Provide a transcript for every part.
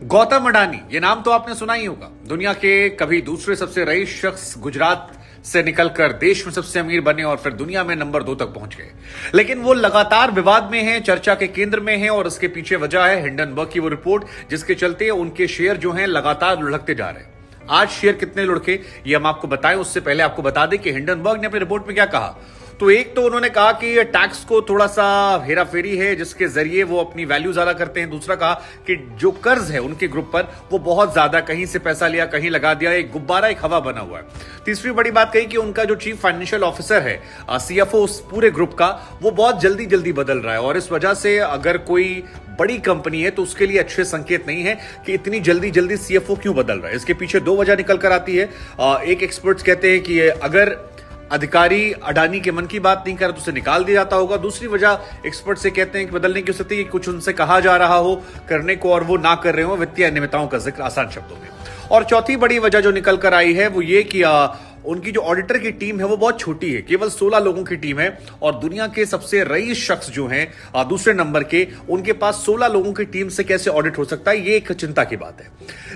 गौतम अडानी, ये नाम तो आपने सुना ही होगा। दुनिया के कभी दूसरे सबसे रईस शख्स गुजरात से निकलकर देश में सबसे अमीर बने और फिर दुनिया में नंबर 2 तक पहुंच गए। लेकिन वो लगातार विवाद में है, चर्चा के केंद्र में है और इसके पीछे वजह है हिंडनबर्ग की वो रिपोर्ट, जिसके चलते उनके शेयर जो हैं लगातार लुढ़कते जा रहे हैं। आज शेयर कितने लुढ़के ये हम आपको बताएं, उससे पहले आपको बता दें कि हिंडनबर्ग ने अपनी रिपोर्ट में क्या कहा। तो एक तो उन्होंने कहा कि ये टैक्स को थोड़ा सा हेराफेरी है जिसके जरिए वो अपनी वैल्यू ज्यादा करते हैं। दूसरा कहा कि जो कर्ज है उनके ग्रुप पर वो बहुत ज्यादा, कहीं से पैसा लिया कहीं लगा दिया, एक गुब्बारा एक हवा बना हुआ है। तीसरी बड़ी बात कही कि उनका जो चीफ फाइनेंशियल ऑफिसर है, सीएफओ उस पूरे ग्रुप का, वो बहुत जल्दी जल्दी बदल रहा है और इस वजह से अगर कोई बड़ी कंपनी है तो उसके लिए अच्छे संकेत नहीं है कि इतनी जल्दी जल्दी सीएफओ क्यों बदल रहा है। इसके पीछे दो वजह निकल कर आती है। एक एक्सपर्ट्स कहते हैं कि अगर अधिकारी अडानी के मन की बात नहीं करे तो उसे निकाल दिया जाता होगा। दूसरी वजह एक्सपर्ट से कहते हैं कि बदलने की हो सकती है कि कुछ उनसे कहा जा रहा हो करने को और वो ना कर रहे हो, वित्तीय अनियमितताओं का जिक्र आसान शब्दों में। और चौथी बड़ी वजह जो निकल कर आई है वो ये कि उनकी जो ऑडिटर की टीम है वो बहुत छोटी है, केवल 16 लोगों की टीम है और दुनिया के सबसे रईस शख्स जो हैं दूसरे नंबर के, उनके पास 16 लोगों की टीम से कैसे ऑडिट हो सकता है, ये एक चिंता की बात है।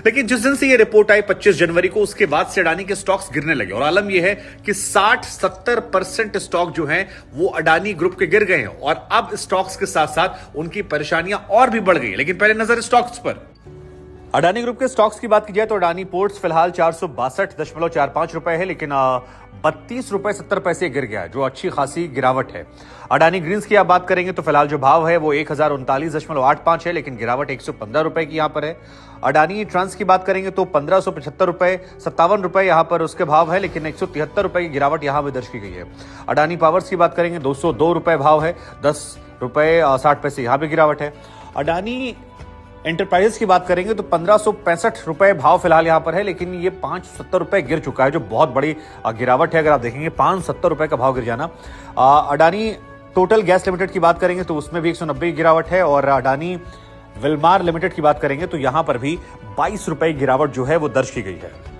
लेकिन जिस दिन से ये रिपोर्ट आई 25 जनवरी को, उसके बाद से अडानी के स्टॉक्स गिरने लगे और आलम यह है कि 60-70% स्टॉक जो हैं वो अडानी ग्रुप के गिर गए हैं और अब स्टॉक्स के साथ साथ उनकी परेशानियां और भी बढ़ गई। लेकिन पहले नजर स्टॉक्स पर। अडानी ग्रुप के स्टॉक्स की बात की जाए तो अडानी पोर्ट्स फिलहाल 462.45 रुपए है, लेकिन 32.70 गिर गया, जो अच्छी खासी गिरावट है। अडानी ग्रीन्स की आप बात करेंगे तो फिलहाल जो भाव है वो 1039.85 है, लेकिन गिरावट 115 रुपए की यहां पर है। अडानी ट्रांस की बात करेंगे तो 1575.57 यहां पर उसके भाव है, लेकिन 173 रुपए की गिरावट यहां भी दर्ज की गई है। अडानी पावर्स की बात करेंगे 202 रुपए भाव है, 10 रुपए 60 पैसे यहां भी गिरावट है। अडानी एंटरप्राइजेस की बात करेंगे तो 1565 रुपए भाव फिलहाल यहां पर है, लेकिन ये 570 रुपए गिर चुका है, जो बहुत बड़ी गिरावट है। अगर आप देखेंगे 570 रुपए का भाव गिर जाना। अडानी टोटल गैस लिमिटेड की बात करेंगे तो उसमें भी 190 की गिरावट है और अडानी विल्मार लिमिटेड की बात करेंगे तो यहां पर भी 22 रुपए की गिरावट जो है वो दर्ज की गई है।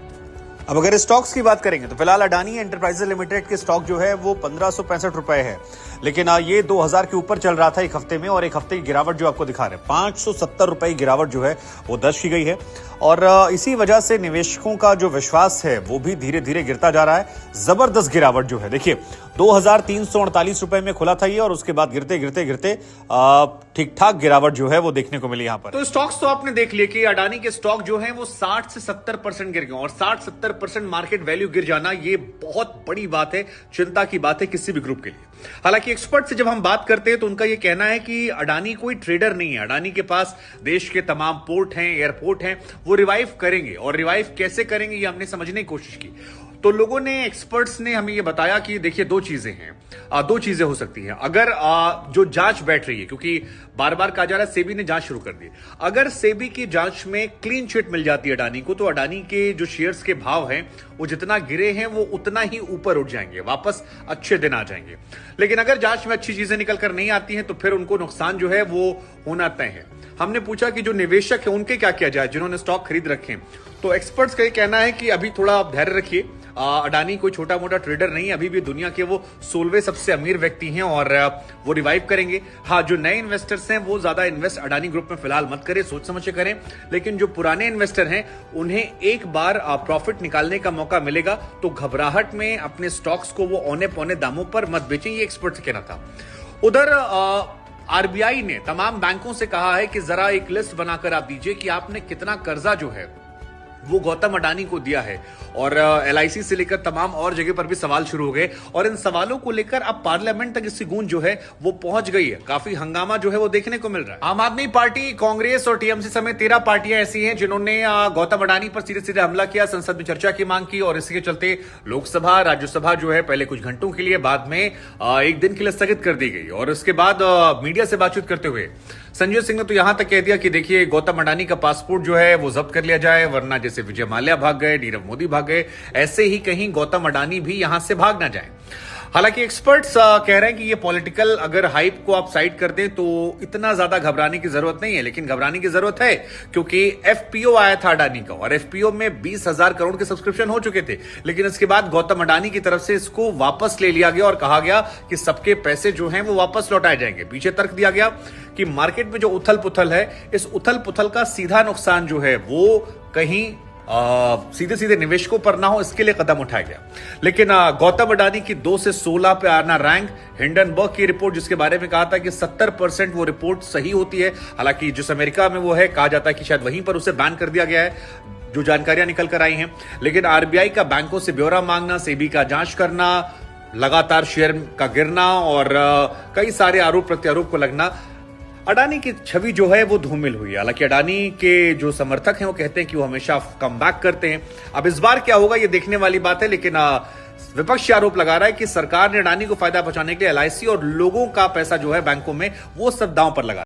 अब अगर स्टॉक्स की बात करेंगे तो फिलहाल अडानी एंटरप्राइजेस लिमिटेड के स्टॉक जो है वो 1565 रुपए है, लेकिन ये 2000 के ऊपर चल रहा था एक हफ्ते में और एक हफ्ते की गिरावट जो आपको दिखा रहे हैं 570 रुपए की गिरावट जो है वो दर्ज की गई है। और इसी वजह से निवेशकों का जो विश्वास है वो भी धीरे धीरे गिरता जा रहा है। जबरदस्त गिरावट जो है, देखिए 2348 रुपए में खुला था ये और उसके बाद गिरते गिरते गिरते ठीक ठाक गिरावट जो है वो देखने को मिली यहां पर। तो स्टॉक्स तो आपने देख लिए कि अडानी के स्टॉक जो है वो 60 से 70% गिर गए और 60-70% मार्केट वैल्यू गिर जाना ये बहुत बड़ी बात है, चिंता की बात है किसी भी ग्रुप के लिए। हालांकि एक्सपर्ट से जब हम बात करते हैं तो उनका यह कहना है कि अडानी कोई ट्रेडर नहीं है। अडानी के पास देश के तमाम पोर्ट हैं, एयरपोर्ट हैं, वो रिवाइव करेंगे और रिवाइव कैसे करेंगे ये हमने समझने की कोशिश की। तो लोगों ने, एक्सपर्ट्स ने हमें ये बताया कि देखिए दो चीजें हैं, दो चीजें हो सकती हैं। अगर जो जांच बैठ रही है, क्योंकि बार बार कहा जा रहा है सेबी ने जांच शुरू कर दी, अगर सेबी की जांच में क्लीन चिट मिल जाती है अडानी को तो अडानी के जो शेयर्स के भाव हैं वो जितना गिरे हैं वो उतना ही ऊपर उठ जाएंगे, वापस अच्छे दिन आ जाएंगे। लेकिन अगर जांच में अच्छी चीजें निकल कर नहीं आती हैं तो फिर उनको नुकसान जो है वो होना तय है। हमने पूछा कि जो निवेशक है उनके क्या किया जाए जिन्होंने स्टॉक खरीद रखे हैं, तो एक्सपर्ट्स का कहना है कि अभी थोड़ा धैर्य रखिए। अडानी कोई छोटा मोटा ट्रेडर नहीं है, अभी भी दुनिया के वो 16वें सबसे अमीर व्यक्ति हैं और वो रिवाइव करेंगे। हाँ, जो नए इन्वेस्टर्स हैं वो ज्यादा इन्वेस्ट अडानी ग्रुप में फिलहाल मत करें, सोच समझ के करें। लेकिन जो पुराने इन्वेस्टर हैं उन्हें एक बार प्रॉफिट निकालने का मौका मिलेगा तो घबराहट में अपने स्टॉक्स को वो औने पौने दामों पर मत बेचें, ये एक्सपर्ट से कहना था। उधर आरबीआई ने तमाम बैंकों से कहा है कि जरा एक लिस्ट बनाकर आप दीजिए कि आपने कितना कर्जा जो है वो गौतम अडानी को दिया है। और एलआईसी से लेकर तमाम और जगह पर भी सवाल शुरू हो गए और इन सवालों को लेकर अब पार्लियामेंट तक इसकी गूंज जो है वो पहुंच गई है। काफी हंगामा जो है वो देखने को मिल रहा है। आम आदमी पार्टी, कांग्रेस और टीएमसी समेत 13 पार्टियां ऐसी हैं जिन्होंने गौतम अडानी पर सीधे सीधे हमला किया, संसद में चर्चा की मांग की और इसके चलते लोकसभा, राज्यसभा जो है पहले कुछ घंटों के लिए, बाद में एक दिन के लिए स्थगित कर दी गई। और उसके बाद मीडिया से बातचीत करते हुए संजय सिंह ने तो यहां तक कह दिया कि देखिए गौतम अडानी का पासपोर्ट जो है वो जब्त कर लिया जाए, वरना जैसे विजय माल्या भाग गए, नीरव मोदी भाग गए, ऐसे ही कहीं गौतम अडानी भी यहां से भाग ना जाए। हालांकि एक्सपर्ट्स कह रहे हैं कि ये पॉलिटिकल अगर हाइप को आप साइड कर दें तो इतना ज्यादा घबराने की जरूरत नहीं है, लेकिन घबराने की जरूरत है क्योंकि एफपीओ आया था अडानी का और एफपीओ में 20,000 करोड़ के सब्सक्रिप्शन हो चुके थे। लेकिन इसके बाद गौतम अडानी की तरफ से इसको वापस ले लिया गया और कहा गया कि सबके पैसे जो हैं वो वापस लौटाए जाएंगे। पीछे तर्क दिया गया कि मार्केट में जो उथल पुथल है, इस उथल पुथल का सीधा नुकसान जो है वो कहीं सीधे सीधे निवेशकों पर ना हो, इसके लिए कदम उठाया गया। लेकिन गौतम अडानी की 2 से 16 पे आना रैंक, हिंडनबर्ग की रिपोर्ट जिसके बारे में कहा था कि 70% वो रिपोर्ट सही होती है। हालांकि जिस अमेरिका में वो है, कहा जाता है कि शायद वहीं पर उसे बैन कर दिया गया है, जो जानकारियां निकल कर आई हैं। लेकिन आरबीआई का बैंकों से ब्यौरा मांगना, सेबी का जांच करना, लगातार शेयर का गिरना और कई सारे आरोप प्रत्यारोप को लगना, अडानी की छवि जो है वो धूमिल हुई है। हालांकि अडानी के जो समर्थक हैं वो कहते हैं कि वो हमेशा कम बैक करते हैं। अब इस बार क्या होगा ये देखने वाली बात है। लेकिन विपक्ष आरोप लगा रहा है कि सरकार ने अडानी को फायदा पहुंचाने के लिए एलआईसी और लोगों का पैसा जो है बैंकों में वो सब दांव पर लगा